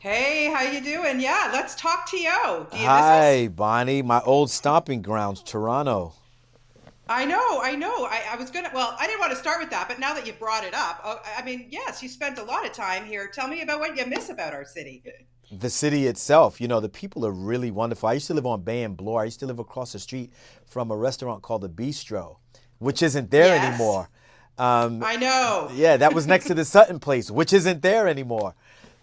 Hey, how you doing? Yeah, let's talk TO. Do you miss us? Hi, Bonnie, my old stomping grounds, Toronto. I know. I was gonna. Well, I didn't want to start with that, but now that you brought it up, I mean, yes, you spent a lot of time here. Tell me about what you miss about our city. The city itself, the people are really wonderful. I used to live on Bay and Bloor. I used to live across the street from a restaurant called the Bistro, which isn't there Yes, anymore. Um, I know. yeah, that was next to the Sutton place, which isn't there anymore.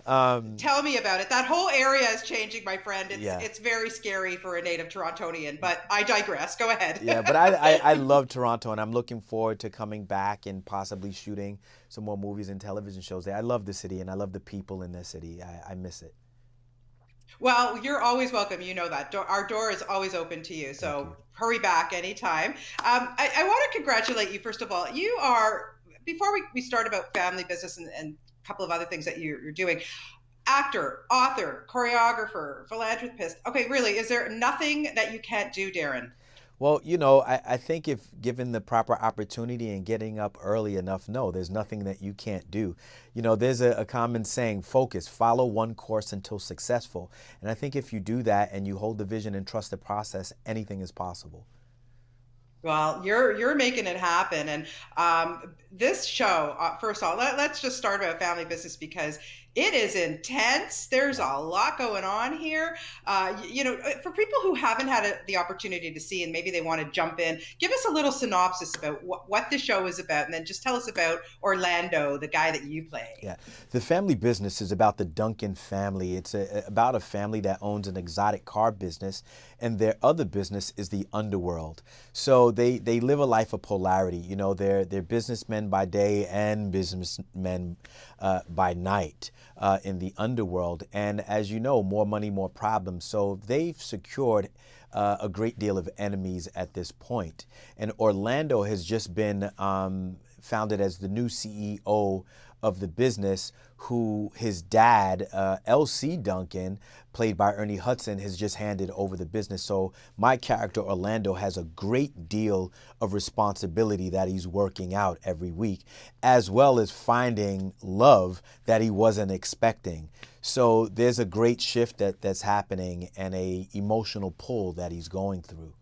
Um, Tell me about it. That whole area is changing, my friend. It's yeah, it's very scary for a native Torontonian, but I digress. Go ahead. yeah, but I love Toronto, and I'm looking forward to coming back and possibly shooting some more movies and television shows there. I love the city, and I love the people in the city. I miss it. Well, you're always welcome. You know that. Our door is always open to you. Thank So you. hurry back anytime. I want to congratulate you, first of all. You are, before we start about family business and a couple of other things that you're doing, actor, author, choreographer, philanthropist. Okay, really, is there nothing that you can't do, Darren? Well, I think if given the proper opportunity and getting up early enough, no, there's nothing that you can't do. There's a common saying, focus, follow one course until successful. And I think if you do that and you hold the vision and trust the process, anything is possible. Well, you're making it happen, and this show. First of all, let's just start about family business because it is intense. There's Yeah. a lot going on here. For people who haven't had the opportunity to see, and maybe they want to jump in, give us a little synopsis about what the show is about, and then just tell us about Orlando, the guy that you play. Yeah, the family business is about the Duncan family. It's about a family that owns an exotic car business, and their other business is the underworld. So they live a life of polarity. They're businessmen by day and businessmen by night in the underworld. And as you know, more money, more problems. So they've secured a great deal of enemies at this point. And Orlando has just been founded as the new CEO of the business, who his dad, L.C. Duncan, played by Ernie Hudson, has just handed over the business. So my character, Orlando, has a great deal of responsibility that he's working out every week, as well as finding love that he wasn't expecting. So there's a great shift that's happening and a emotional pull that he's going through.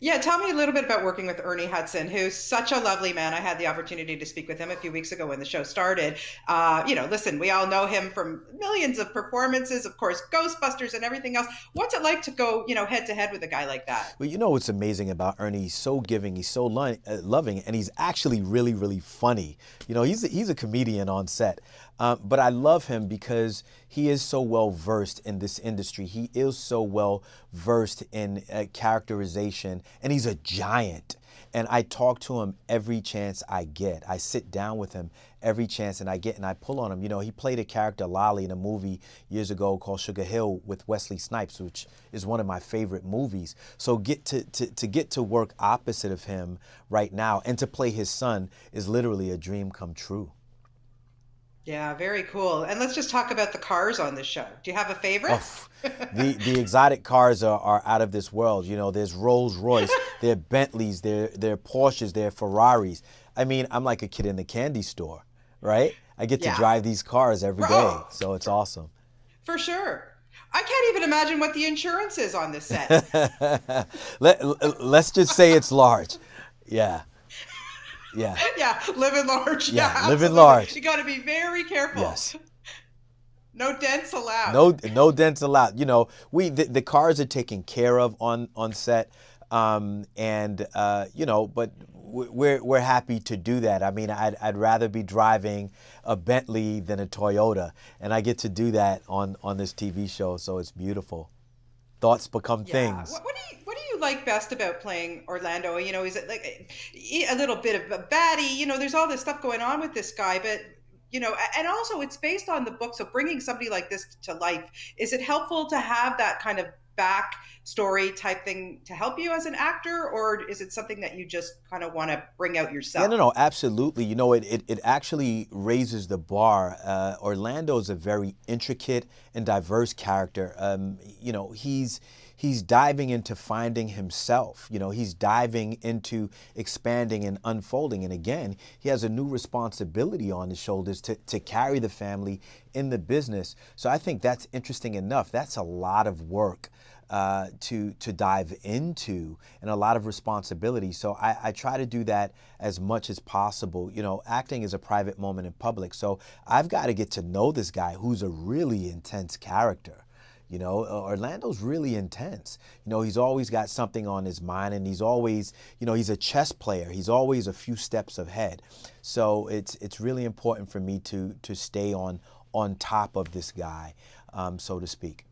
Yeah, tell me a little bit about working with Ernie Hudson, who's such a lovely man. I had the opportunity to speak with him a few weeks ago when the show started. Listen, we all know him from millions of performances, of course, Ghostbusters and everything else. What's it like to go, head to head with a guy like that? Well, you know what's amazing about Ernie? He's so giving, he's so loving, and he's actually really, really funny. He's a comedian on set. But I love him because he is so well versed in this industry. He is so well versed in characterization, and he's a giant. And I talk to him every chance I get. I sit down with him every chance and I get, and I pull on him. He played a character Lolly in a movie years ago called Sugar Hill with Wesley Snipes, which is one of my favorite movies. So get to work opposite of him right now and to play his son is literally a dream come true. Yeah, very cool. And let's just talk about the cars on this show. Do you have a favorite? Oh, the exotic cars are out of this world. There's Rolls Royce, there are Bentleys, there are Porsches, there are Ferraris. I mean, I'm like a kid in the candy store, right? I get to Yeah. drive these cars every day, Oh, so it's awesome. for sure. I can't even imagine what the insurance is on this set. Let's just say it's large. Yeah, yeah, Yeah, living large. Yeah, yeah. Living absolutely. large. You got to be very careful. Yes. No dents allowed. No dents allowed. The cars are taken care of on set, and but we're happy to do that. I mean, I'd rather be driving a Bentley than a Toyota, and I get to do that on this TV show, so it's beautiful. Thoughts become Yeah. things. What do you like best about playing Orlando? Is it like a little bit of a baddie? There's all this stuff going on with this guy, but and also it's based on the book. So bringing somebody like this to life, is it helpful to have that kind of back story type thing to help you as an actor, or is it something that you just kind of want to bring out Yeah, no, yourself? no, absolutely. It actually raises the bar. Orlando is a very intricate and diverse character. he's diving into finding himself. He's diving into expanding and unfolding. And again, he has a new responsibility on his shoulders to carry the family in the business. So I think that's interesting enough. That's a lot of work to dive into, and a lot of responsibility. So I try to do that as much as possible. Acting is a private moment in public. So I've got to get to know this guy who's a really intense character. Orlando's really intense. He's always got something on his mind, and he's always, he's a chess player. He's always a few steps ahead. So it's really important for me to stay on top of this guy, so to speak.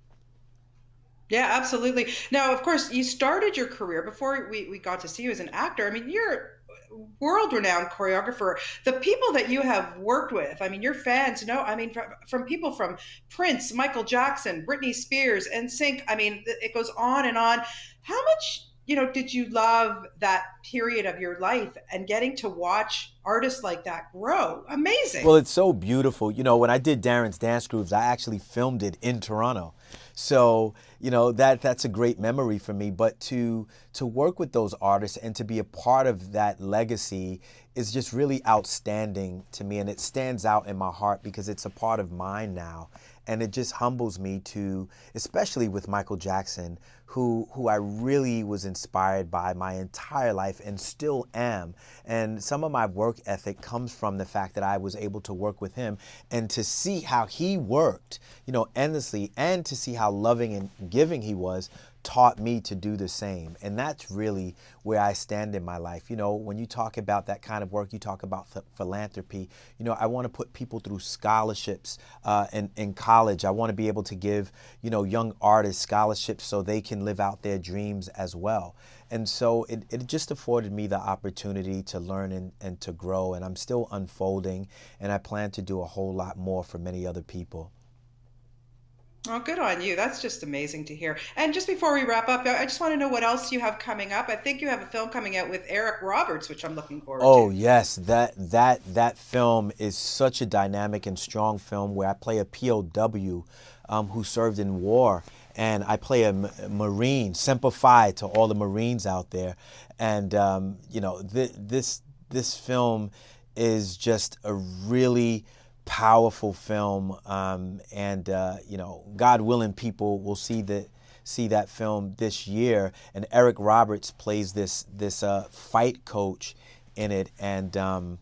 Yeah, absolutely. Now, of course, you started your career before we got to see you as an actor. I mean, you're a world-renowned choreographer. The people that you have worked with, I mean, your fans know, I mean, from people from Prince, Michael Jackson, Britney Spears, NSYNC, I mean, it goes on and on. How much, did you love that period of your life and getting to watch artists like that grow? Well, Amazing. it's so beautiful. When I did Darren's Dance Grooves, I actually filmed it in Toronto. So, that's a great memory for me. But to work with those artists and to be a part of that legacy is just really outstanding to me. And it stands out in my heart because it's a part of mine now. And it just humbles me to, especially with Michael Jackson, who I really was inspired by my entire life and still am. And some of my work ethic comes from the fact that I was able to work with him and to see how he worked, endlessly, and to see how loving and giving he was taught me to do the same. And that's really where I stand in my life. When you talk about that kind of work, you talk about philanthropy. I want to put people through scholarships in college. I want to be able to give, young artists scholarships so they can live out their dreams as well. And so it just afforded me the opportunity to learn and to grow. And I'm still unfolding, and I plan to do a whole lot more for many other people. Oh, good on you. That's just amazing to hear. And just before we wrap up, I just want to know what else you have coming up. I think you have a film coming out with Eric Roberts, which I'm looking forward Oh to. yes, that film is such a dynamic and strong film where I play a POW who served in war, and I play a Marine. Semper Fi to all the Marines out there, and this film is just a really powerful film, and God willing, people will see that film this year. And Eric Roberts plays this fight coach in it, and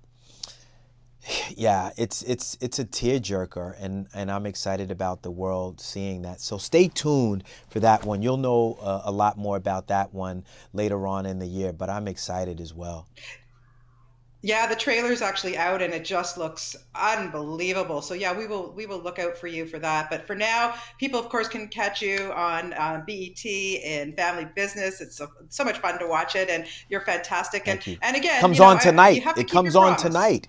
yeah, it's a tearjerker, and I'm excited about the world seeing that. So stay tuned for that one. You'll know a lot more about that one later on in the year, but I'm excited as well. Yeah, the trailer's actually out and it just looks unbelievable. So yeah, we will look out for you for that. But for now, people of course can catch you on BET and Family Business. It's so much fun to watch it, and you're fantastic. And Thank you. and again, Comes on you tonight. have to It keep your comes on promise. tonight.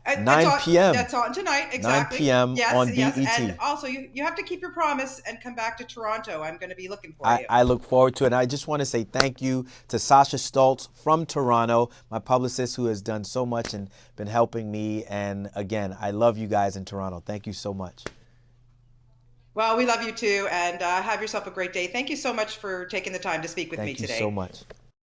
9 p.m. That's on tonight, 9 exactly. p.m. Yes, on yes. And BET. also you have to keep your promise and come back to Toronto. I'm going to be looking for I, you. I look forward to it. And I just want to say thank you to Sasha Stoltz from Toronto, my publicist who has done so much and been helping me. And again, I love you guys in Toronto. Thank you so much. Well, we love you too, and have yourself a great day. Thank you so much for taking the time to speak with me Thank you so today. much.